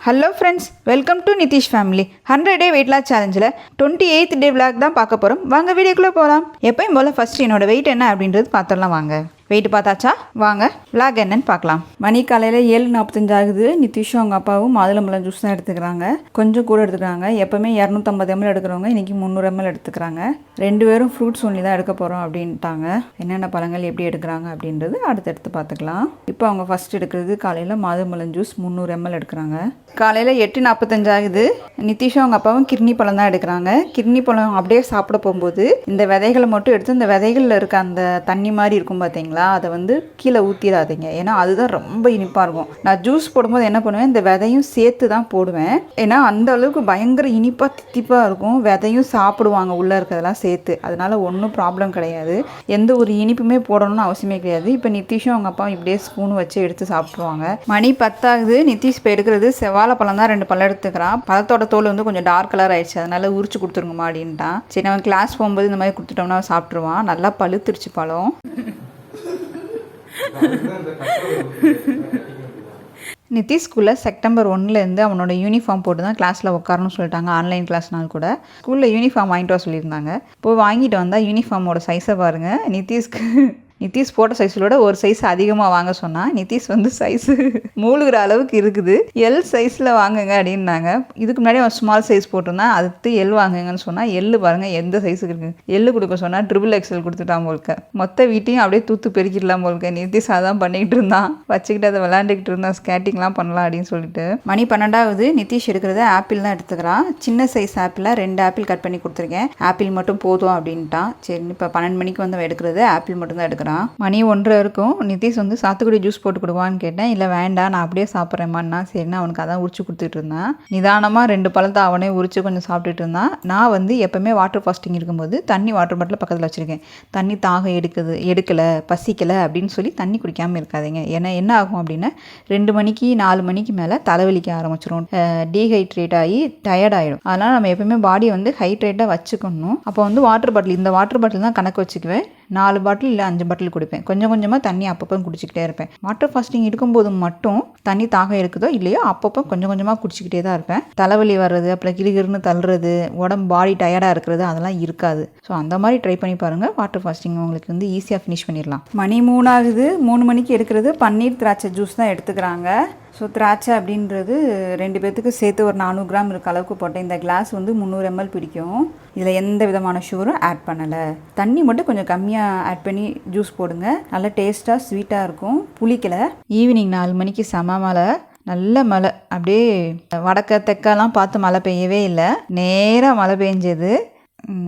Hello friends, welcome to Nitish family. 100 day weight loss சேலஞ்சில் 28th day vlog தான் பார்க்க போகிறோம். வாங்க வீடியோக்குள்ளே போகலாம். எப்பயும் போல் ஃபஸ்ட் என்னோடய வெயிட் என்ன அப்படின்றது பார்த்துடலாம். வாங்க, வெயிட் பார்த்தாச்சா? வாங்க விளாக் என்னன்னு பார்க்கலாம். மணி காலையில் 7:45 ஆகுது. நிதிஷும் அவங்க அப்பாவும் மாதுளம்பழம் ஜூஸ் தான் எடுத்துக்கிறாங்க. கொஞ்சம் கூட எடுத்துக்கிறாங்க. எப்போவுமே 250 ml எடுக்கிறவங்க இன்றைக்கி 300 ml எடுத்துக்கிறாங்க. 2 பேரும் ஃப்ரூட்ஸ் ஒன்லி தான் எடுக்க போகிறோம் அப்படின்ட்டாங்க. என்னென்ன பழங்கள் எப்படி எடுக்கிறாங்க அப்படின்றது அடுத்தடுத்து பார்த்துக்கலாம். இப்போ அவங்க ஃபஸ்ட் எடுக்கிறது காலையில் மாதுளம்பழம் ஜூஸ் 300 ml எடுக்கிறாங்க. காலையில் 8:45 ஆகுது. நிதிஷும் அவங்க அப்பாவும் கிர்னி பழம் தான் எடுக்கிறாங்க. கிர்னி பழம் அப்படியே சாப்பிட போகும்போது இந்த விதைகளை மட்டும் எடுத்து இந்த விதைகளில் இருக்க அந்த தண்ணி மாதிரி இருக்கும் பார்த்தீங்களா, அதை வந்து கீழே ஊற்றிடாதீங்க. ஏன்னா அதுதான் ரொம்ப இனிப்பாக இருக்கும். நான் ஜூஸ் போடும்போது என்ன பண்ணுவேன், இந்த விதையும் சேர்த்து தான் போடுவேன். ஏன்னா அந்த அளவுக்கு பயங்கர இனிப்பாக தித்திப்பாக இருக்கும். விதையும் சாப்பிடுவாங்க உள்ளே இருக்கிறதெல்லாம் சேர்த்து. அதனால ஒன்றும் ப்ராப்ளம் கிடையாது. எந்த ஒரு இனிப்புமே போடணும்னு அவசியமே கிடையாது. இப்போ நிதிஷும் அவங்க அப்பா இப்படியே ஸ்பூன் வச்சு எடுத்து சாப்பிடுவாங்க. மணி 10 ஆகுது. நிதிஷ் இப்போ எடுக்கிறது செவ்வாழைப்பழம் தான். 2 பழம் எடுத்துக்கிறான். பழத்தோட தோல் வந்து கொஞ்சம் டார்க் கலர் ஆயிடுச்சு. அதனால உரிச்சு கொடுத்துருங்கம்மா அப்படின்ட்டான். சரி, அவன் கிளாஸ் போகும்போது இந்த மாதிரி கொடுத்துட்டோம்னா சாப்பிட்ருவான். நல்லா பழுத்துருச்சு பழம். நிதிஷ் ஸ்கூலில் செப்டம்பர் 1 அவனோட யூனிஃபார்ம் போட்டு தான் கிளாஸில் உட்காரணும்னு சொல்லிட்டாங்க. ஆன்லைன் கிளாஸ்னால் கூட ஸ்கூலில் யூனிஃபார்ம் வாங்கிட்டு வர சொல்லியிருந்தாங்க. போய் வாங்கிட்டு வந்தால் யூனிஃபார்மோட சைஸை பாருங்கள். நிதிஷ் போட்ட சைஸோட ஒரு சைஸ் அதிகமாக வாங்க சொன்னால் நிதிஷ் வந்து சைஸு மூழ்கிற அளவுக்கு இருக்குது. எல் சைஸில் வாங்குங்க அப்படின்னாங்க. இதுக்கு முன்னாடி அவன் ஸ்மால் சைஸ் போட்டிருந்தான். அடுத்து எல் வாங்குங்கன்னு சொன்னால் எள்ளு பாருங்கள் எந்த சைஸுக்கு இருக்குது. எள்ளு கொடுக்க சொன்னால் XXL கொடுத்துட்டான் போல்க. மொத்த வீட்டையும் அப்படியே தூத்து பெருக்கிடலாம் போல்க. நிதிஷ் அதான் பண்ணிக்கிட்டு இருந்தான். வச்சுக்கிட்டு அதை விளையாண்டுக்கிட்டு இருந்தான். ஸ்கேட்டிங்லாம் பண்ணலாம் அப்படின்னு சொல்லிட்டு. மணி 12 ஆகுது. நிதிஷ் எடுக்கிறது ஆப்பிள் தான் எடுத்துக்கிறான். சின்ன சைஸ் ஆப்பிளாக 2 ஆப்பிள் கட் பண்ணி கொடுத்துருக்கேன். ஆப்பிள் மட்டும் போதும் அப்படின்ட்டான். சரி, இப்போ 12 மணிக்கு வந்து எடுக்கிறது ஆப்பிள் மட்டும் தான் எடுக்கிறான். மணி 1 இருக்கும். நிதிஷ் வந்து சாத்துக்குடி ஜூஸ் போட்டு கொடுவான்னு கேட்டேன். இல்லை வேண்டாம், நான் அப்படியே சாப்பிட்றேம்மான்னா சரின்னா அவனுக்கு அதான் உரிச்சு கொடுத்துட்டு இருந்தான். நிதானமாக 2 பழத்தை அவனே உரிச்சு கொஞ்சம் சாப்பிட்டுட்டு இருந்தான். நான் வந்து எப்பவுமே வாட்டர் ஃபாஸ்டிங் இருக்கும்போது தண்ணி வாட்டர் பாட்டில் பக்கத்தில் வச்சுருக்கேன். தண்ணி தாகம் எடுக்கலை பசிக்கலை அப்படின்னு சொல்லி தண்ணி குடிக்காமல் இருக்காதீங்க. ஏன்னா என்ன ஆகும் அப்படின்னா 2 மணிக்கு 4 மணிக்கு மேலே தலைவலிக்க ஆரம்பிச்சிடும். டீஹைட்ரேட் ஆகி டயர்ட் ஆகிடும். அதனால் நம்ம எப்பவுமே பாடியை வந்து ஹைட்ரேட்டாக வச்சுக்கணும். அப்போ வந்து வாட்டர் பாட்டில், இந்த வாட்டர் பாட்டில் தான் கணக்கு வச்சுக்குவேன். 4 பாட்டில் இல்லை 5 பாட்டில் குடிப்பேன். கொஞ்சம் கொஞ்சமாக தண்ணி அப்பப்போ குடிச்சிக்கிட்டே இருப்பேன். வாட்டர் ஃபாஸ்டிங் இருக்கும்போது மட்டும் தண்ணி தாகம் இருக்குதோ இல்லையோ அப்பப்போ கொஞ்சம் கொஞ்சமாக குடிச்சிக்கிட்டே தான் இருப்பேன். தலைவலி வர்றது, அப்புறம் கிருகிருன்னு தள்ளுறது, உடம்பு பாடி டயர்டாக இருக்கிறது அதெல்லாம் இருக்காது. ஸோ அந்த மாதிரி ட்ரை பண்ணி பாருங்கள். வாட்டர் ஃபாஸ்டிங் உங்களுக்கு வந்து ஈஸியாக ஃபினிஷ் பண்ணிடலாம். மணி 3 ஆகுது. 3 மணிக்கு எடுக்கிறது பன்னீர் திராட்சை ஜூஸ் தான் எடுத்துக்கிறாங்க. ஸோ திராட்சை அப்படின்றது 2 பேர்த்துக்கு சேர்த்து ஒரு 400 கிராம் இருக்க அளவுக்கு போட்டேன். இந்த கிளாஸ் வந்து 300 ml பிடிக்கும். இதில் எந்த விதமான சுகரும் ஆட் பண்ணலை. தண்ணி மட்டும் கொஞ்சம் கம்மியாக ஆட் பண்ணி ஜூஸ் போடுங்க. நல்லா டேஸ்ட்டாக ஸ்வீட்டாக இருக்கும். புளிக்கலை. ஈவினிங் 4 மணிக்கு செம மழை, நல்ல மழை. அப்படியே வடக்க தெற்கெல்லாம் பார்த்து மழை பெய்யவே இல்லை. நேராக மழை பெஞ்சது.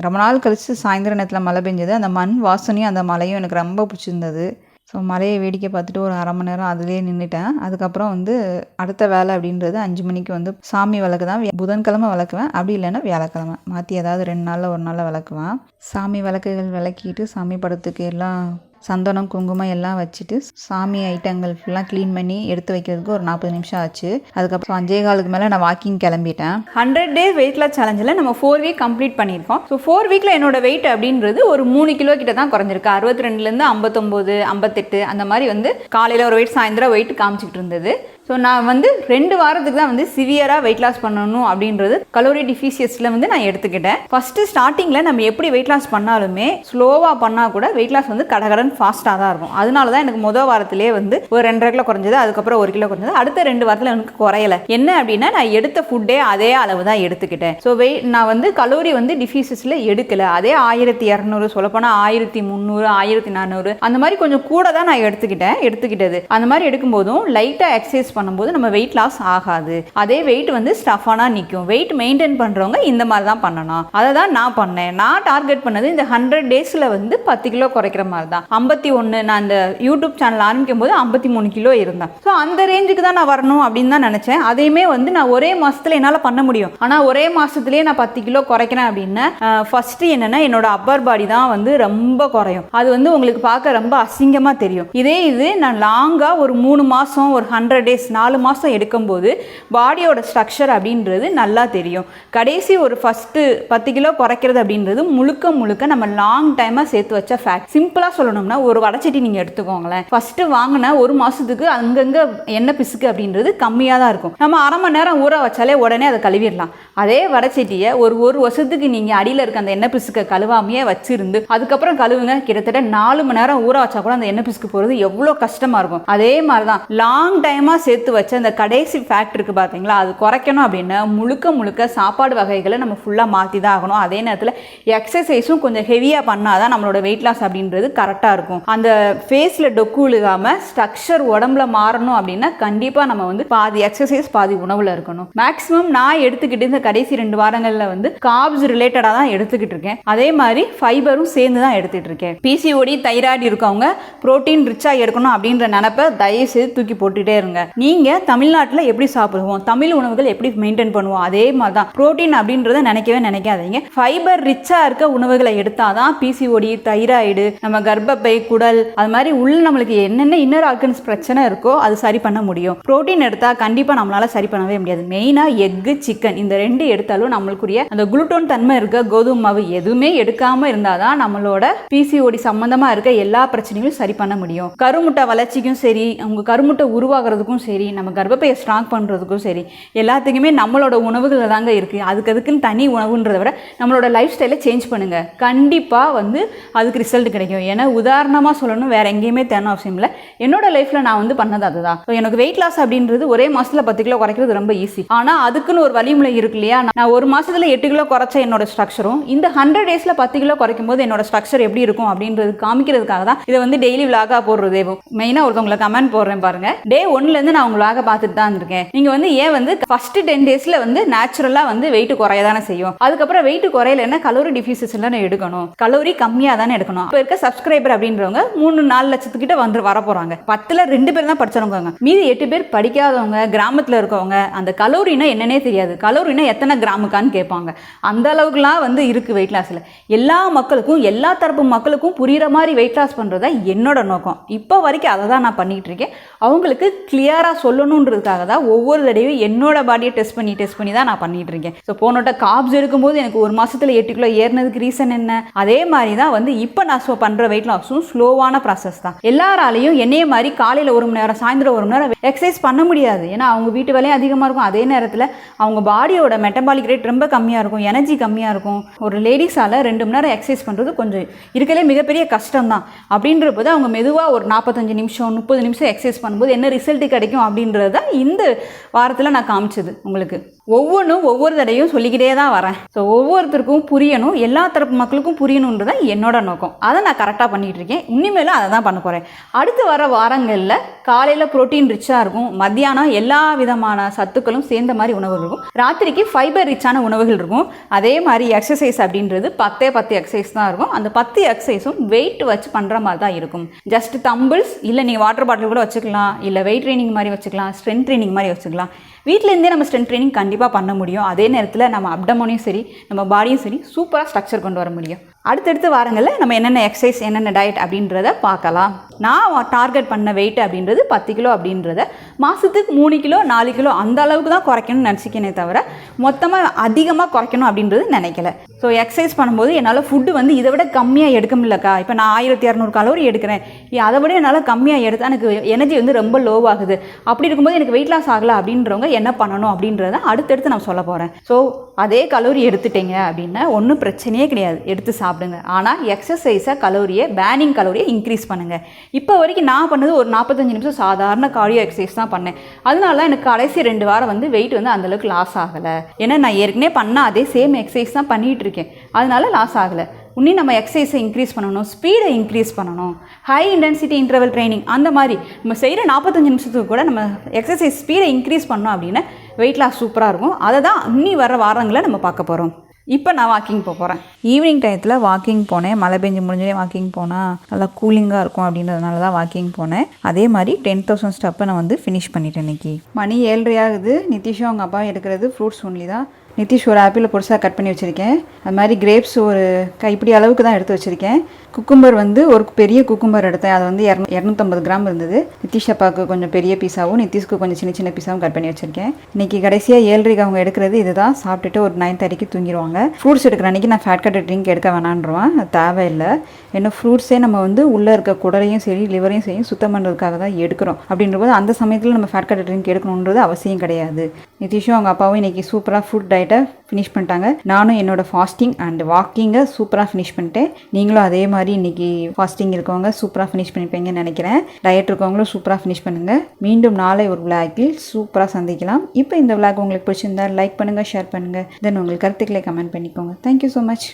ரொம்ப நாள் கழித்து சாயந்தர நேரத்தில் மழை பெஞ்சது. அந்த மண் வாசனையும் அந்த மழையும் எனக்கு ரொம்ப பிடிச்சிருந்தது. ஸோ மழையை வேடிக்கை பார்த்துட்டு ஒரு 1/2 மணி நேரம் அதிலே நின்றுட்டேன். அதுக்கப்புறம் வந்து அடுத்த வேலை அப்படின்றது 5 மணிக்கு வந்து சாமி விளக்கு தான். புதன்கிழமை விளக்குவேன், அப்படி இல்லைன்னா வியாழக்கிழமை மாற்றி ஏதாவது 2 நாளில் 1 நாளில் விளக்குவேன். சாமி விளக்குகள் விளக்கிட்டு சாமி படத்துக்கு எல்லாம் சந்தனம் குங்குமம் எல்லாம் வச்சுட்டு சாமி ஐட்டங்கள் ஃபுல்லாக க்ளீன் பண்ணி எடுத்து வைக்கிறதுக்கு ஒரு 40 நிமிஷம் ஆச்சு. அதுக்கப்புறம் 5:15 மேலே நான் வாக்கிங் கிளம்பிட்டேன். 100 டே வெயிட் லாஸ் சேலஞ்சில் நம்ம 4 வீக் கம்ப்ளீட் பண்ணியிருக்கோம். ஸோ 4 வீக்கில் என்னோட வெயிட் அப்படின்றது ஒரு 3 கிலோ கிட்ட தான் குறைஞ்சிருக்கு. 62லேருந்து 59, 58 அந்த மாதிரி வந்து காலையில் ஒரு வெயிட், சாயந்தரம் வெயிட் காமிச்சிக்கிட்டு இருந்தது. ஸோ நான் வந்து 2 வாரத்துக்கு தான் வந்து சிவியராக வெயிட் லாஸ் பண்ணணும் அப்படின்றது கலோரி டிஃபிஷியஸில் வந்து நான் எடுத்துக்கிட்டேன். ஃபஸ்ட்டு ஸ்டார்டிங்கில் நம்ம எப்படி வெயிட் லாஸ் பண்ணாலுமே ஸ்லோவாக பண்ணால் கூட வெயிட் லாஸ் வந்து கடகடன் ஃபாஸ்ட்டாக தான் இருக்கும். அதனால தான் எனக்கு முதல் வாரத்திலே வந்து ஒரு 2.5 கிலோ குறைஞ்சது. அதுக்கப்புறம் 1 கிலோ குறைஞ்சது. அடுத்த 2 வாரத்தில் எனக்கு குறையலை. என்ன அப்படின்னா நான் எடுத்த ஃபுட்டே அதே அளவு தான் எடுத்துக்கிட்டேன். ஸோ நான் வந்து கலோரி வந்து டிஃபிஷியஸில் எடுக்கலை. அதே 1200 சொல்லப்போனால் 1300, 1400 அந்த மாதிரி கொஞ்சம் கூட தான் நான் எடுத்துக்கிட்டது. அந்த மாதிரி எடுக்கும்போதும் லைட்டாக எக்ஸசைஸ் பண்ணும்போது நம்ம வெயிட் லாஸ் ஆகாது. அதே வெயிட் வந்து ஸ்டஃபானா நிற்கும். வெயிட் மெயின்டைன் பண்ணுறவங்க இந்த மாதிரி தான் பண்ணணும். அதை தான் நான் பண்ணேன். நான் டார்கெட் பண்ணது இந்த 100 டேஸில் வந்து 10 கிலோ குறைக்கிற மாதிரி தான். 51 நான் இந்த யூடியூப் சேனல் ஆரம்பிக்கும் போது 53 கிலோ இருந்தேன். ஸோ அந்த ரேஞ்சுக்கு தான் நான் வரணும் அப்படின்னு தான் நினச்சேன். அதையுமே வந்து நான் ஒரே மாதத்தில் என்னால் பண்ண முடியும். ஆனால் ஒரே மாதத்துலேயே நான் 10 கிலோ குறைக்கிறேன் அப்படின்னா ஃபஸ்ட்டு என்னென்னா என்னோட அப்பர் பாடி தான் வந்து ரொம்ப குறையும். அது வந்து உங்களுக்கு பார்க்க ரொம்ப அசிங்கமாக தெரியும். இது நான் லாங்காக ஒரு 3 மாதம் ஒரு 100 டேஸ் 4 மாதம் எடுக்கும்போது பாடியோட ஸ்ட்ரக்சர் அப்படின்றது நல்லா தெரியும். கடைசி ஒரு ஃபஸ்ட்டு 10 கிலோ குறைக்கிறது அப்படின்றது முழுக்க நம்ம லாங் டைமாக சேர்த்து வச்ச ஃபேக்ட். சிம்பிளாக சொல்லணும்னா பண்ண ஒரு வடச்சட்டி நீங்கள் எடுத்துக்கோங்களேன். ஃபஸ்ட்டு வாங்கின ஒரு மாதத்துக்கு அங்கங்கே எண்ணெய் பிசுக்கு அப்படின்றது கம்மியாக தான் இருக்கும். நம்ம அரை மணி நேரம் ஊற வச்சாலே உடனே அதை கழுவிடலாம். அதே வடச்சட்டியை ஒரு வருஷத்துக்கு நீங்கள் அடியில் இருக்க அந்த எண்ணெய் பிசுக்கை கழுவாமையே வச்சிருந்து அதுக்கப்புறம் கழுவுங்க. கிட்டத்தட்ட 4 மணி நேரம் ஊற வச்சா கூட அந்த எண்ணெய் பிசுக்கு போகிறது எவ்வளோ கஷ்டமாக இருக்கும். அதே மாதிரி தான் லாங் டைமாக சேர்த்து வச்ச அந்த கடைசி ஃபேக்ட் இருக்குது பார்த்தீங்களா, அது குறைக்கணும் அப்படின்னா முழுக்க சாப்பாடு வகைகளை நம்ம ஃபுல்லாக மாற்றி தான் ஆகணும். அதே நேரத்தில் எக்ஸசைஸும் கொஞ்சம் ஹெவியாக பண்ணால் தான் நம்மளோட வெயிட் லாஸ் அப்படின்றது கரெக்டாக இருக்கும். அந்த ஃபேஸில் டொக்கு விழுகாமல் ஸ்ட்ரக்சர் உடம்புல மாறணும் அப்படின்னா கண்டிப்பாக நம்ம வந்து பாதி எக்ஸசைஸ் பாதி உணவில் இருக்கணும். மேக்ஸிமம் நான் எடுத்துக்கிட்டு இந்த கடைசி 2 வாரங்களில் வந்து கார்ப்ஸ் ரிலேட்டடாக தான் எடுத்துக்கிட்டு இருக்கேன். அதே மாதிரி ஃபைபரும் சேர்ந்து தான் எடுத்துகிட்டு இருக்கேன். பிசிஓடி தைராய்டு இருக்கவங்க புரோட்டீன் ரிச்சாக எடுக்கணும் அப்படின்ற நினைப்பை தயவு செய்து தூக்கி போட்டுகிட்டே இருங்க. நீங்கள் தமிழ்நாட்டில் எப்படி சாப்பிடுவோம், தமிழ் உணவுகள் எப்படி மெயின்டைன் பண்ணுவோம், அதே மாதிரி தான் புரோட்டீன் அப்படின்றத நினைக்காதீங்க. ஃபைபர் ரிச்சாக இருக்க உணவுகளை எடுத்தால் தான் பிசிஓடி தைராய்டு நம்ம கர்ப்பப்பை குடல் அது மாதிரி உள்ள நம்மளுக்கு என்னென்ன இன்னர் ஆர்கன்ஸ் பிரச்சனை இருக்கோ அது சரி பண்ண முடியும். புரோட்டீன் எடுத்தால் கண்டிப்பாக நம்மளால சரி பண்ணவே முடியாது. மெயினாக எக்கு சிக்கன் இந்த 2 எடுத்தாலும் நம்மளுக்குரிய அந்த குளுட்டோன் தன்மை இருக்க கோதுமை மாவு எதுவுமே எடுக்காமல் இருந்தால் தான் நம்மளோட பிசிஓடி சம்பந்தமாக இருக்க எல்லா பிரச்சனையும் சரி பண்ண முடியும். கருமுட்டை வளர்ச்சிக்கும் சரி, உங்கள் கருமுட்டை உருவாகிறதுக்கும் சரி, நம்ம கர்ப்பப்பையை ஸ்ட்ராங் பண்ணுறதுக்கும் சரி, எல்லாத்துக்குமே நம்மளோட உணவுகள் தாங்க இருக்குது. அதுக்குன்னு தனி உணவுன்றதை விட நம்மளோட லைஃப் ஸ்டைலை சேஞ்ச் பண்ணுங்கள். கண்டிப்பாக வந்து அதுக்கு ரிசல்ட் கிடைக்கும். ஏன்னா உதாரணமாக சொல்லணும், வேறு எங்கேயுமே தேன அவசியம் இல்லை. என்னோட லைஃப்பில் நான் வந்து பண்ணது அதுதான். ஸோ எனக்கு வெயிட் லாஸ் அப்படின்றது ஒரே மாதத்தில் 10 கிலோ குறைக்கிறது ரொம்ப ஈஸி. ஆனால் அதுக்குன்னு ஒரு வழிமுறை இருக்கு இல்லையா. நான் ஒரு மாதத்தில் 8 கிலோ குறைச்ச என்னோட ஸ்ட்ரக்சரும் இந்த 100 டேஸில் 10 கிலோ குறைக்கும் போது என்னோட ஸ்ட்ரக்சர் எப்படி இருக்கும் அப்படின்றது காமிக்கிறதுக்காக தான் இதை வந்து டெய்லி விலாகா போடுறதே. மெயினாக ஒருத்தவங்களை கமெண்ட் போடுறேன் பாருங்க, டே 1லேருந்து நான் உங்களாக பார்த்துட்டு தான் இருக்கேன். நீங்கள் வந்து ஏன் வந்து ஃபர்ஸ்ட் 10 டேஸில் வந்து நேச்சுரலாக வந்து வெயிட் குறைய தானே செய்யும், அதுக்கப்புறம் வெயிட் குறையலன்னா கலோரி டிஃபிஷியன்சில எடுக்கணும், கலோரி கம்மியாக தானே எடுக்கணும். இப்போ இருக்க சப்ஸ்கிரைபர் அப்படின்றவங்க 3-4 லட்சத்துக்கிட்ட வந்து வர போகிறாங்க. 10ல் 2 பேர் தான் படிச்சவங்க, மீதி 8 பேர் படிக்காதவங்க, கிராமத்தில் இருக்கவங்க. அந்த கலோரினா என்னன்னே தெரியாது, கலோரினா எத்தனை கிராமுக்கான்னு கேட்பாங்க. அந்த அளவுக்குலாம் வந்து இருக்குது வெயிட் லாஸில். எல்லா மக்களுக்கும் எல்லா தரப்பு மக்களுக்கும் புரிகிற மாதிரி வெயிட் லாஸ் பண்ணுறதா என்னோட நோக்கம். இப்போ வரைக்கும் அதை தான் நான் பண்ணிகிட்டு இருக்கேன். அவங்களுக்கு கிளியராக சொல்லணுன்றதுக்காக தான் ஒவ்வொரு தடவையும் என்னோட பாடியை டெஸ்ட் பண்ணி தான் நான் பண்ணிகிட்டு இருக்கேன். ஸோ போனோட்ட காப்ஸ் எடுக்கும்போது எனக்கு ஒரு மாதத்தில் 8 கிலோ ஏறினதுக்கு ரீசன் என்ன, அதே மாதிரி தான் வந்து இப்போ நான் பண்ணுற வெயிட் லாஸும் ஸ்லோவான ப்ராசஸ் தான். எல்லாராலையும் என்னைய மாதிரி காலையில் 1 மணி நேரம் சாயந்தரம் 1 மணி நேரம் எக்ஸசைஸ் பண்ண முடியாது. ஏன்னா அவங்க வீட்டு வேலையும் அதிகமாக இருக்கும். அதே நேரத்தில் அவங்க பாடியோட மெட்டபாலிக் ரேட் ரொம்ப கம்மியாக இருக்கும், எனர்ஜி கம்மியாக இருக்கும். ஒரு லேடிஸால் 2 மணி நேரம் எக்ஸசைஸ் பண்ணுறது கொஞ்சம் இருக்கலே மிகப்பெரிய கஷ்டம் தான். அப்படின்ற போது அவங்க மெதுவாக ஒரு 45 நிமிஷம் 30 நிமிஷம் எக்ஸசைஸ் பண்ணும்போது என்ன ரிசல்ட் கிடைக்கும் அப்படின்றது தான் இந்த வாரத்தில் நான் காமிச்சது உங்களுக்கு. ஒவ்வொரு தடையும் சொல்லிக்கிட்டே தான் வரேன். ஸோ ஒவ்வொருத்தருக்கும் புரியணும், எல்லா தரப்பு மக்களுக்கும் புரியணுன்றதான் என்னோட நோக்கம். அதை நான் கரெக்டாக பண்ணிகிட்டு இருக்கேன். இனிமேலும் அதை தான் பண்ண போகிறேன். அடுத்து வர வாரங்களில் காலையில் ப்ரோட்டீன் ரிச்சாக இருக்கும், மத்தியானம் எல்லா விதமான சத்துக்களும் சேர்ந்த மாதிரி உணவுகள் இருக்கும், ராத்திரிக்கு ஃபைபர் ரிச்சான உணவுகள் இருக்கும். அதே மாதிரி எக்ஸசைஸ் அப்படின்றது 10 எக்ஸசைஸ் தான் இருக்கும். அந்த 10 எக்ஸசைஸும் வெயிட் வச்சு பண்ணுற மாதிரி தான் இருக்கும். ஜஸ்ட் தம்பிள்ஸ் இல்லை, நீங்கள் வாட்டர் பாட்டில் கூட வச்சுக்கலாம், இல்லை வெயிட் ட்ரைனிங் மாதிரி வச்சுக்கலாம், ஸ்ட்ரென்த் ட்ரைனிங் மாதிரி வச்சுக்கலாம். வீட்டிலேருந்தே நம்ம ஸ்ட்ரென்த் ட்ரைனிங் கண்டிப்பாக பண்ண முடியும். அதே நேரத்தில் நம்ம அப்டமனையும் சரி நம்ம பாடியும் சரி சூப்பராக ஸ்ட்ரக்சர் கொண்டு வர முடியும். அடுத்தடுத்து வாரங்களில் நம்ம என்னென்ன எக்ஸசைஸ் என்னென்ன டயட் அப்படின்றத பார்க்கலாம். நான் டார்கெட் பண்ண வெயிட் அப்படின்றது 10 கிலோ அப்படின்றத மாதத்துக்கு 3 கிலோ 4 கிலோ அந்த அளவுக்கு தான் குறைக்கணும்னு நினச்சிக்கனே தவிர மொத்தமாக அதிகமாக குறைக்கணும் அப்படின்றது நினைக்கல. ஸோ எக்ஸசைஸ் பண்ணும்போது என்னால் ஃபுட்டு வந்து இதை விட கம்மியாக எடுக்க முடியலக்கா, இப்போ நான் 1200 கலோரி எடுக்கிறேன், அதை விட என்னால் கம்மியாக எடுத்தால் எனக்கு எனர்ஜி வந்து ரொம்ப லோவாகுது, அப்படி இருக்கும்போது எனக்கு வெயிட் லாஸ் ஆகலை அப்படின்றவங்க என்ன பண்ணணும் அப்படின்றத அடுத்தடுத்து நான் சொல்ல போகிறேன். ஸோ அதே கலோரி எடுத்துட்டீங்க அப்படின்னா ஒன்றும் பிரச்சனையே கிடையாது, எடுத்து சாப்பிடுங்க. ஆனால் எக்ஸசைஸை கலோரியை பேனிங் கலோரியை இன்க்ரீஸ் பண்ணுங்கள். இப்போ வரைக்கும் நான் பண்ணது ஒரு 45 நிமிஷம் சாதாரண கார்டியோ எக்ஸசைஸ் தான் பண்ணேன். அதனால எனக்கு கடைசி 2 வாரம் வந்து வெயிட் வந்து அந்தளவுக்கு லாஸ் ஆகலை. ஏன்னா நான் ஏற்கனவே பண்ண அதே சேம் எக்ஸசைஸ் தான் பண்ணிகிட்டு இருக்கேன், அதனால லாஸ் ஆகலை. இன்னும் நம்ம எக்ஸசைஸை இன்க்ரீஸ் பண்ணணும், ஸ்பீடை இன்க்ரீஸ் பண்ணணும், ஹை இன்டென்சிட்டி இன்டர்வல் ட்ரைனிங் அந்த மாதிரி நம்ம செய்கிற 45 நிமிஷத்துக்கு கூட நம்ம எக்ஸசைஸ் ஸ்பீடை இன்க்ரீஸ் பண்ணோம் அப்படின்னா வெயிட் லாஸ் சூப்பராக இருக்கும். அதை தான் இன்னி வர வாரங்களை நம்ம பார்க்க போகிறோம். இப்போ நான் வாக்கிங் போகிறேன். ஈவினிங் டயத்தில் வாக்கிங் போனேன். மழை பெஞ்சு முடிஞ்சே வாக்கிங் போனால் நல்லா கூலிங்காக இருக்கும் அப்படின்றதுனால தான் வாக்கிங் போனேன். அதே மாதிரி 10,000 ஸ்டெப்பை நான் வந்து ஃபினிஷ் பண்ணிட்டேன். இன்றைக்கி மணி 7:30 ஆகுது. நிதிஷும் அவங்க அப்பா எடுக்கிறது ஃப்ரூட்ஸ் ஒன்லி தான். நிதிஷ் ஒரு ஆப்பிள் பொருசாக கட் பண்ணி வச்சுருக்கேன். அது மாதிரி கிரேப்ஸ் ஒரு கைப்பிடி அளவுக்கு தான் எடுத்து வச்சுருக்கேன். குக்கும்பர் வந்து ஒரு பெரிய குக்கும்பர் எடுத்தேன். அது வந்து 250 கிராம் இருந்தது. நிதிஷ் அப்பாவுக்கு கொஞ்சம் பெரிய பீஸாவும் நிதிஷ்க்கு கொஞ்சம் சின்ன சின்ன பீஸாவும் கட் பண்ணி வச்சிருக்கேன். இன்னைக்கு கடைசியாக 7:30 அவங்க எடுக்கிறது இதுதான். சாப்பிட்டுட்டு ஒரு 9:30க்கு தூங்கிடுவாங்க. ஃப்ரூட்ஸ் எடுக்கிற அன்றைக்கி நான் ஃபேட் கட்டர் ட்ரிங்க் எடுக்க வேணான்றேன், தேவையில்லை. ஏன்னா ஃப்ரூட்ஸே நம்ம வந்து உள்ளே இருக்க குடலையும் சரி லிவரையும் சரி சுத்தம் பண்ணுறதுக்காக தான் எடுக்கிறோம். அப்படின்றபோது அந்த சமயத்தில் நம்ம ஃபேட் கட்டர் ட்ரிங்க் எடுக்கணுன்றது அவசியம் கிடையாது. நிதிஷும் அவங்க அப்பாவும் இன்றைக்கி சூப்பராக ஃபுட் டயட்டை ஃபினிஷ் பண்ணிட்டாங்க. நானும் என்னோடய ஃபாஸ்டிங் அண்ட் வாக்கிங்கை சூப்பராக ஃபினிஷ் பண்ணிட்டேன். நீங்களும் அதே மாதிரி இன்றைக்கி ஃபாஸ்டிங் இருக்கவங்க சூப்பராக ஃபினிஷ் பண்ணிப்பீங்கன்னு நினைக்கிறேன். டயட் இருக்கவங்களும் சூப்பராக ஃபினிஷ் பண்ணுங்கள். மீண்டும் நாளை ஒரு விளாகில் சூப்பராக சந்திக்கலாம். இப்போ இந்த விளாக் உங்களுக்கு பிடிச்சிருந்தா லைக் பண்ணுங்கள், ஷேர் பண்ணுங்கள். தென் உங்கள் கருத்துக்களை கமெண்ட் பண்ணிக்கோங்க. Thank you so much.